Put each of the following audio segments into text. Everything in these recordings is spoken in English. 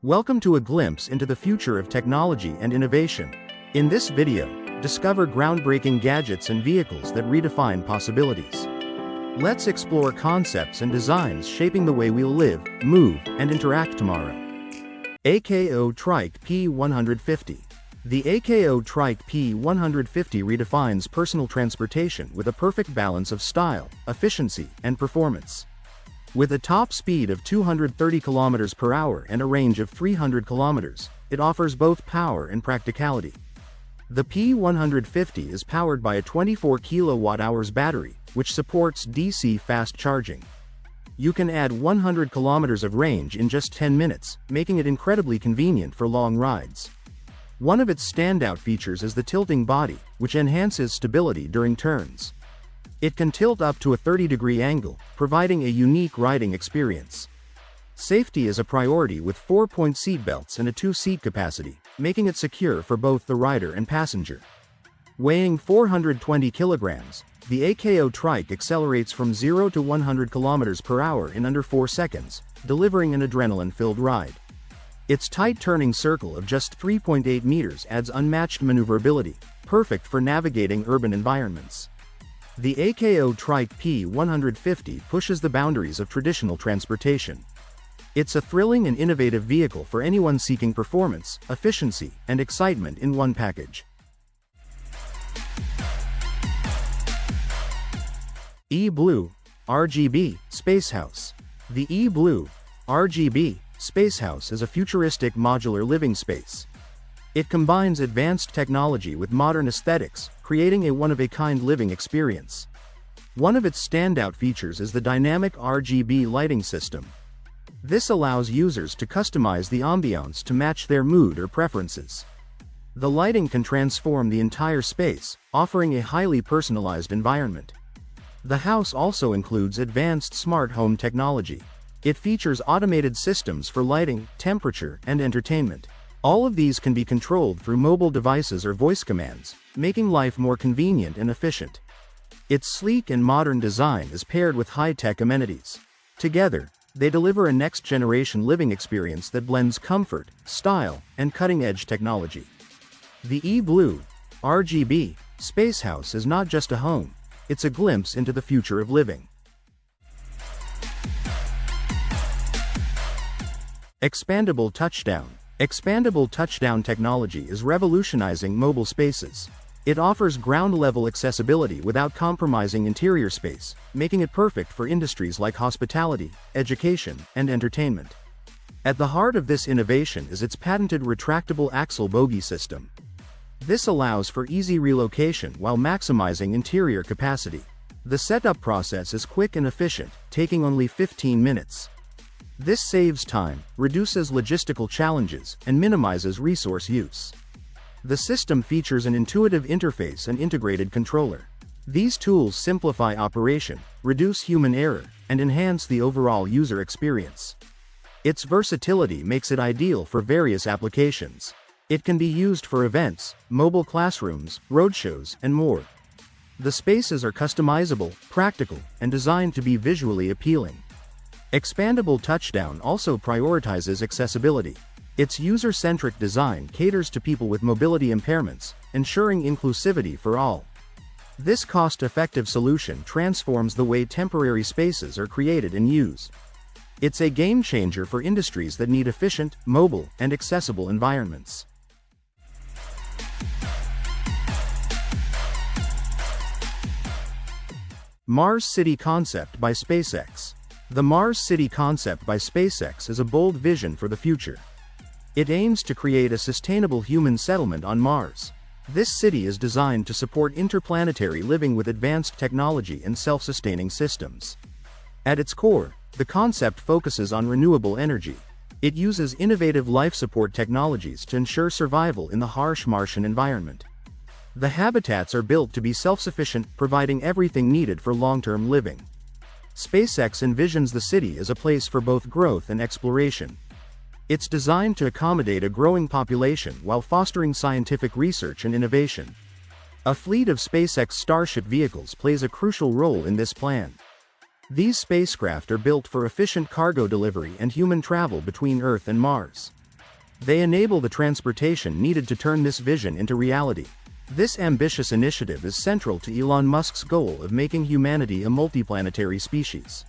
Welcome to a glimpse into the future of technology and innovation. In this video, discover groundbreaking gadgets and vehicles that redefine possibilities. Let's explore concepts and designs shaping the way we'll live, move, and interact tomorrow. AKO Trike P150. The AKO Trike P150 redefines personal transportation with a perfect balance of style, efficiency, and performance. With a top speed of 230 km per hour and a range of 300 km, it offers both power and practicality. The P150 is powered by a 24 kWh battery, which supports DC fast charging. You can add 100 km of range in just 10 minutes, making it incredibly convenient for long rides. One of its standout features is the tilting body, which enhances stability during turns. It can tilt up to a 30-degree angle, providing a unique riding experience. Safety is a priority with 4-point seat belts and a 2-seat capacity, making it secure for both the rider and passenger. Weighing 420 kilograms, the AKO Trike accelerates from 0 to 100 km per hour in under 4 seconds, delivering an adrenaline-filled ride. Its tight turning circle of just 3.8 meters adds unmatched maneuverability, perfect for navigating urban environments. The AKO Trike P150 pushes the boundaries of traditional transportation. It's a thrilling and innovative vehicle for anyone seeking performance, efficiency, and excitement in one package. E-Blue RGB Space House. The E-Blue RGB Space House is a futuristic modular living space. It combines advanced technology with modern aesthetics, creating a one-of-a-kind living experience. One of its standout features is the dynamic RGB lighting system. This allows users to customize the ambiance to match their mood or preferences. The lighting can transform the entire space, offering a highly personalized environment. The house also includes advanced smart home technology. It features automated systems for lighting, temperature, and entertainment. All of these can be controlled through mobile devices or voice commands, making life more convenient and efficient. Its sleek and modern design is paired with high-tech amenities. Together, they deliver a next-generation living experience that blends comfort, style, and cutting-edge technology. The E-Blue RGB Space House is not just a home, it's a glimpse into the future of living. Expandable Touchdown. Expandable Touchdown technology is revolutionizing mobile spaces. It offers ground-level accessibility without compromising interior space, making it perfect for industries like hospitality, education, and entertainment. At the heart of this innovation is its patented retractable axle bogie system. This allows for easy relocation while maximizing interior capacity. The setup process is quick and efficient, taking only 15 minutes. This saves time, reduces logistical challenges, and minimizes resource use. The system features an intuitive interface and integrated controller. These tools simplify operation, reduce human error, and enhance the overall user experience. Its versatility makes it ideal for various applications. It can be used for events, mobile classrooms, roadshows, and more. The spaces are customizable, practical, and designed to be visually appealing. Expandable Touchdown also prioritizes accessibility. Its user-centric design caters to people with mobility impairments, ensuring inclusivity for all. This cost-effective solution transforms the way temporary spaces are created and used. It's a game-changer for industries that need efficient, mobile, and accessible environments. Mars City Concept by SpaceX. The Mars City concept by SpaceX is a bold vision for the future. It aims to create a sustainable human settlement on Mars. This city is designed to support interplanetary living with advanced technology and self-sustaining systems. At its core, the concept focuses on renewable energy. It uses innovative life support technologies to ensure survival in the harsh Martian environment. The habitats are built to be self-sufficient, providing everything needed for long-term living. SpaceX envisions the city as a place for both growth and exploration. It's designed to accommodate a growing population while fostering scientific research and innovation. A fleet of SpaceX Starship vehicles plays a crucial role in this plan. These spacecraft are built for efficient cargo delivery and human travel between Earth and Mars. They enable the transportation needed to turn this vision into reality. This ambitious initiative is central to Elon Musk's goal of making humanity a multiplanetary species.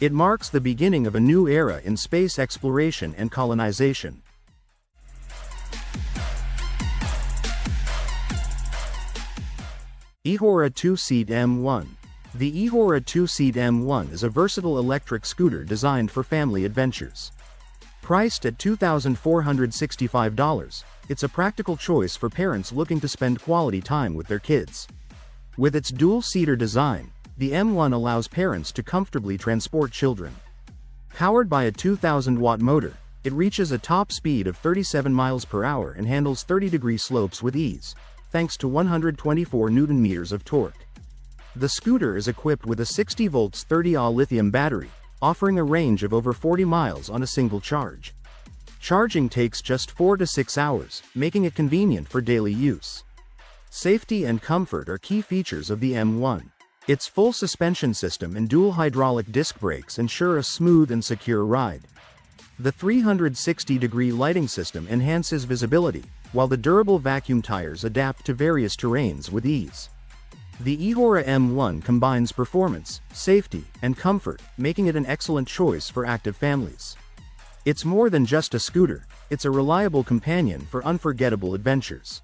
It marks the beginning of a new era in space exploration and colonization. Eahora Two Seat M1. The Eahora Two Seat M1 is a versatile electric scooter designed for family adventures. Priced at $2,465, it's a practical choice for parents looking to spend quality time with their kids. With its dual-seater design, the M1 allows parents to comfortably transport children. Powered by a 2,000-watt motor, it reaches a top speed of 37 miles per hour and handles 30-degree slopes with ease, thanks to 124 Newton-meters of torque. The scooter is equipped with a 60 volts 30Ah lithium battery, offering a range of over 40 miles on a single charge. Charging takes just 4 to 6 hours, making it convenient for daily use. Safety and comfort are key features of the M1. Its full suspension system and dual hydraulic disc brakes ensure a smooth and secure ride. The 360-degree lighting system enhances visibility, while the durable vacuum tires adapt to various terrains with ease. The Eahora M1 combines performance, safety, and comfort, making it an excellent choice for active families. It's more than just a scooter, it's a reliable companion for unforgettable adventures.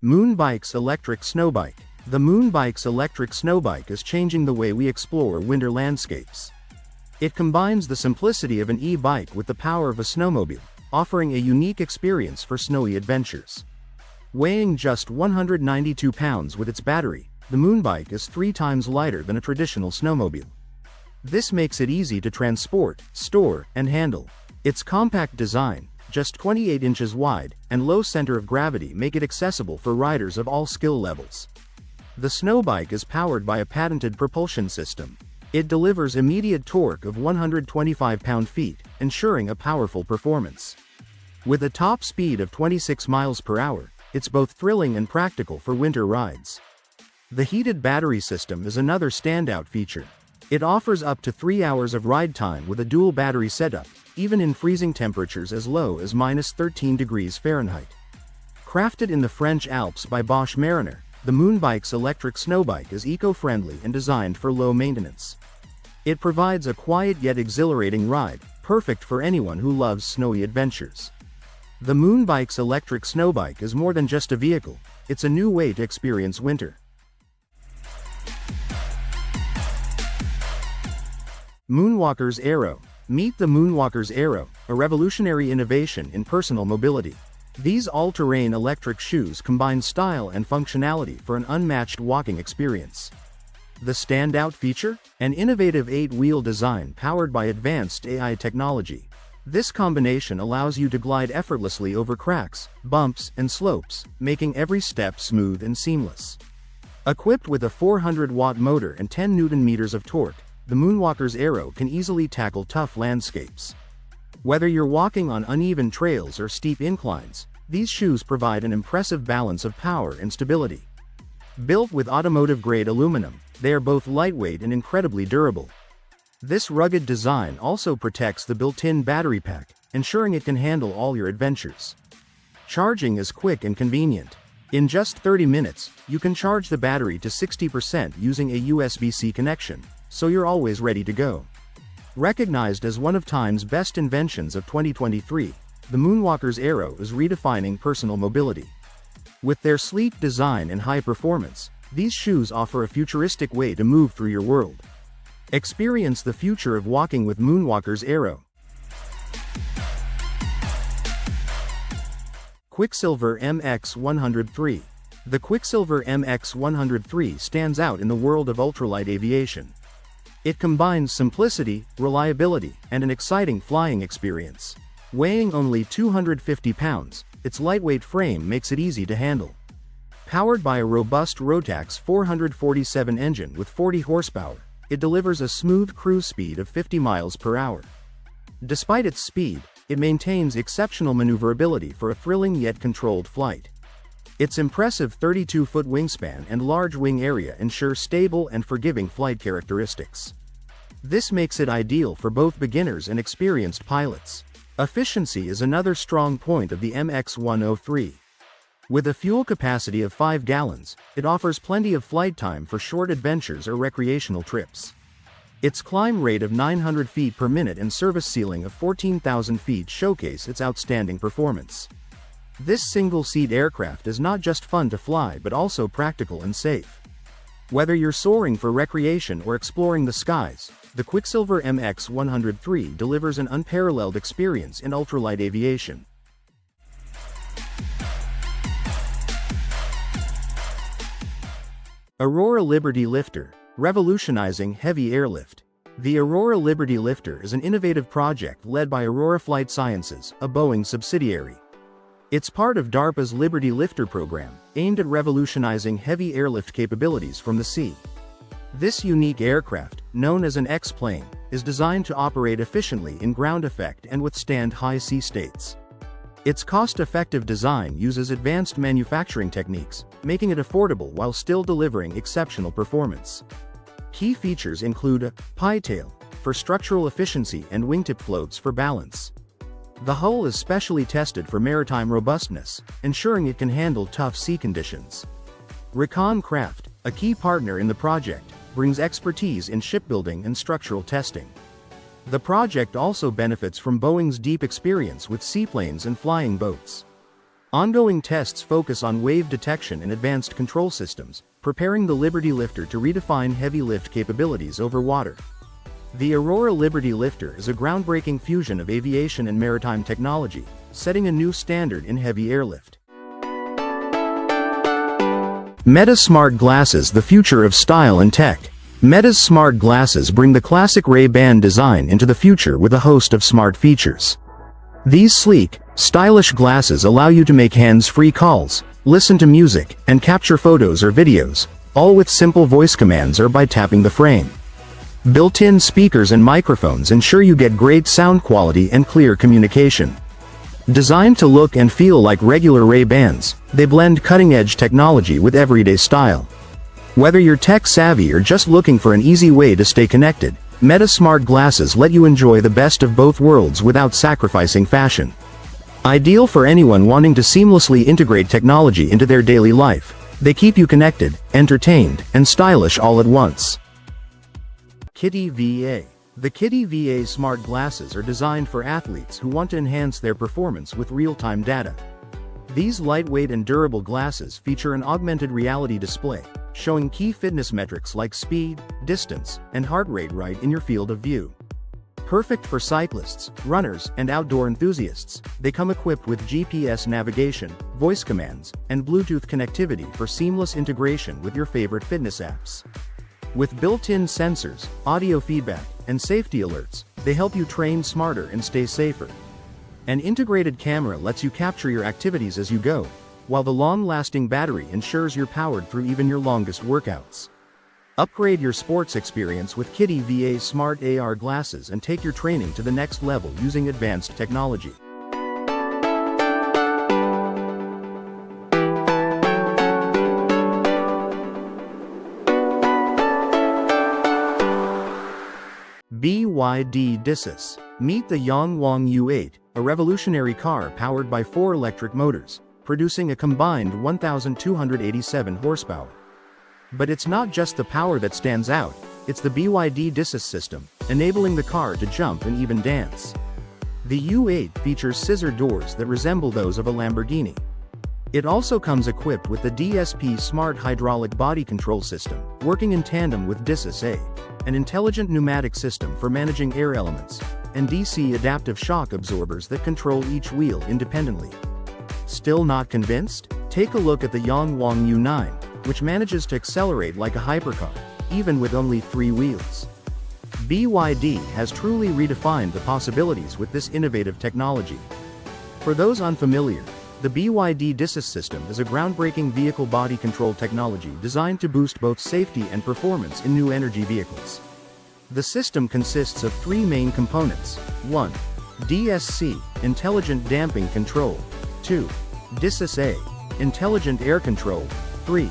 MoonBikes Electric Snowbike. The MoonBikes Electric Snowbike is changing the way we explore winter landscapes. It combines the simplicity of an e-bike with the power of a snowmobile, offering a unique experience for snowy adventures. Weighing just 192 pounds with its battery, the MoonBike is 3 times lighter than a traditional snowmobile. This makes it easy to transport, store, and handle. Its compact design, just 28 inches wide, and low center of gravity make it accessible for riders of all skill levels. The snowbike is powered by a patented propulsion system. It delivers immediate torque of 125 pound-feet, ensuring a powerful performance. With a top speed of 26 miles per hour, it's both thrilling and practical for winter rides. The heated battery system is another standout feature. It offers up to 3 hours of ride time with a dual battery setup, even in freezing temperatures as low as -13 degrees Fahrenheit. Crafted in the French Alps by Bosch Mariner, the MoonBikes Electric Snowbike is eco-friendly and designed for low maintenance. It provides a quiet yet exhilarating ride, perfect for anyone who loves snowy adventures. The MoonBikes Electric Snowbike is more than just a vehicle, it's a new way to experience winter. Moonwalkers Aero. Meet the Moonwalkers Aero, a revolutionary innovation in personal mobility. These all-terrain electric shoes combine style and functionality for an unmatched walking experience. The standout feature? An innovative 8-wheel design powered by advanced AI technology. This combination allows you to glide effortlessly over cracks, bumps, and slopes, making every step smooth and seamless. Equipped with a 400-watt motor and 10 Newton-meters of torque, the Moonwalkers Aero can easily tackle tough landscapes. Whether you're walking on uneven trails or steep inclines, these shoes provide an impressive balance of power and stability. Built with automotive-grade aluminum, they are both lightweight and incredibly durable. This rugged design also protects the built-in battery pack, ensuring it can handle all your adventures. Charging is quick and convenient. In just 30 minutes, you can charge the battery to 60% using a USB-C connection, so you're always ready to go. Recognized as one of Time's best inventions of 2023, the Moonwalkers Aero is redefining personal mobility. With their sleek design and high performance, these shoes offer a futuristic way to move through your world. Experience the future of walking with Moonwalkers Aero. Quicksilver MX103. The Quicksilver MX103 stands out in the world of ultralight aviation. It combines simplicity, reliability, and an exciting flying experience. Weighing only 250 pounds, its lightweight frame makes it easy to handle. Powered by a robust Rotax 447 engine with 40 horsepower, it delivers a smooth cruise speed of 50 miles per hour. Despite its speed, it maintains exceptional maneuverability for a thrilling yet controlled flight. Its impressive 32-foot wingspan and large wing area ensure stable and forgiving flight characteristics. This makes it ideal for both beginners and experienced pilots. Efficiency is another strong point of the MX103. With a fuel capacity of 5 gallons, it offers plenty of flight time for short adventures or recreational trips. Its climb rate of 900 feet per minute and service ceiling of 14,000 feet showcase its outstanding performance. This single-seat aircraft is not just fun to fly but also practical and safe. Whether you're soaring for recreation or exploring the skies, the Quicksilver MX103 delivers an unparalleled experience in ultralight aviation. Aurora Liberty Lifter, revolutionizing heavy airlift. The Aurora Liberty Lifter is an innovative project led by Aurora Flight Sciences, a Boeing subsidiary. It's part of DARPA's Liberty Lifter program, aimed at revolutionizing heavy airlift capabilities from the sea. This unique aircraft, known as an X-plane, is designed to operate efficiently in ground effect and withstand high sea states. Its cost-effective design uses advanced manufacturing techniques, making it affordable while still delivering exceptional performance. Key features include a pie tail for structural efficiency and wingtip floats for balance. The hull is specially tested for maritime robustness, ensuring it can handle tough sea conditions. Recon Craft, a key partner in the project, brings expertise in shipbuilding and structural testing. The project also benefits from Boeing's deep experience with seaplanes and flying boats. Ongoing tests focus on wave detection and advanced control systems, preparing the Liberty Lifter to redefine heavy lift capabilities over water. The Aurora Liberty Lifter is a groundbreaking fusion of aviation and maritime technology, setting a new standard in heavy airlift. Meta Smart Glasses, the future of style and tech. Meta's smart glasses bring the classic Ray-Ban design into the future with a host of smart features. These sleek, stylish glasses allow you to make hands-free calls, listen to music, and capture photos or videos, all with simple voice commands or by tapping the frame. Built-in speakers and microphones ensure you get great sound quality and clear communication. Designed to look and feel like regular Ray-Bans, they blend cutting-edge technology with everyday style. Whether you're tech-savvy or just looking for an easy way to stay connected, Meta Smart Glasses let you enjoy the best of both worlds without sacrificing fashion. Ideal for anyone wanting to seamlessly integrate technology into their daily life, they keep you connected, entertained, and stylish all at once. KittyVA. The KittyVA smart glasses are designed for athletes who want to enhance their performance with real-time data. These lightweight and durable glasses feature an augmented reality display, showing key fitness metrics like speed, distance, and heart rate right in your field of view. Perfect for cyclists, runners, and outdoor enthusiasts, they come equipped with GPS navigation, voice commands, and Bluetooth connectivity for seamless integration with your favorite fitness apps. With built-in sensors, audio feedback, and safety alerts, they help you train smarter and stay safer. An integrated camera lets you capture your activities as you go, while the long-lasting battery ensures you're powered through even your longest workouts. Upgrade your sports experience with KittyVA Smart AR glasses and take your training to the next level using advanced technology. BYD DiSus. Meet the Yangwang U8, a revolutionary car powered by 4 electric motors, producing a combined 1,287 horsepower. But it's not just the power that stands out, it's the BYD DiSus system, enabling the car to jump and even dance. The U8 features scissor doors that resemble those of a Lamborghini. It also comes equipped with the DSP Smart Hydraulic Body Control System, working in tandem with DiSus A, an intelligent pneumatic system for managing air elements, and DC adaptive shock absorbers that control each wheel independently. Still not convinced? Take a look at the Yangwang U9, which manages to accelerate like a hypercar, even with only 3 wheels. BYD has truly redefined the possibilities with this innovative technology. For those unfamiliar, the BYD DiSus system is a groundbreaking vehicle body control technology designed to boost both safety and performance in new energy vehicles. The system consists of 3 main components. 1. DSC, Intelligent Damping Control. 2. DiSus A, Intelligent Air Control. 3.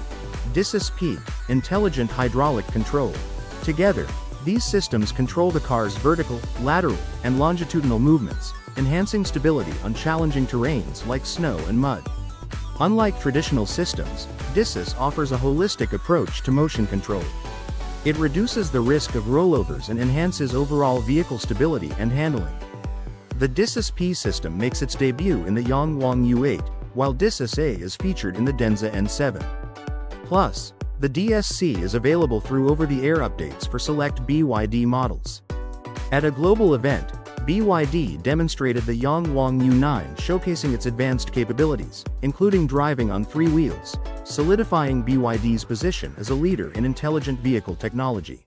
DiSus P, Intelligent Hydraulic Control. Together, these systems control the car's vertical, lateral, and longitudinal movements, enhancing stability on challenging terrains like snow and mud. Unlike traditional systems, DiSus offers a holistic approach to motion control. It reduces the risk of rollovers and enhances overall vehicle stability and handling. The DiSus P system makes its debut in the Yangwang U8, while DiSus A is featured in the Denza N7. Plus, the DSC is available through over-the-air updates for select BYD models. At a global event, BYD demonstrated the Yangwang U9, showcasing its advanced capabilities, including driving on 3 wheels, solidifying BYD's position as a leader in intelligent vehicle technology.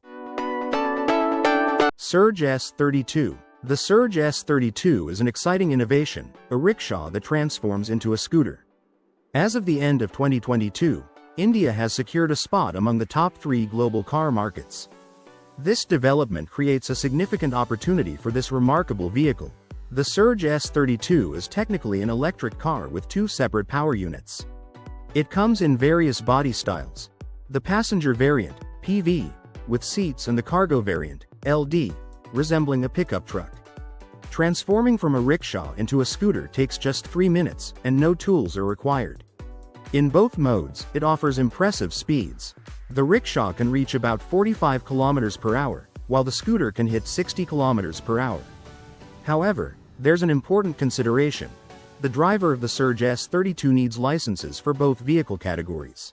Surge S32. The Surge S32 is an exciting innovation, a rickshaw that transforms into a scooter. As of the end of 2022, India has secured a spot among the top 3 global car markets. This development creates a significant opportunity for this remarkable vehicle. The Surge S32 is technically an electric car with 2 separate power units. It comes in various body styles. The passenger variant, PV, with seats, and the cargo variant, LD, resembling a pickup truck. Transforming from a rickshaw into a scooter takes just 3 minutes, and no tools are required. In both modes, it offers impressive speeds. The rickshaw can reach about 45 km per hour, while the scooter can hit 60 km per hour. However, there's an important consideration. The driver of the Surge S32 needs licenses for both vehicle categories.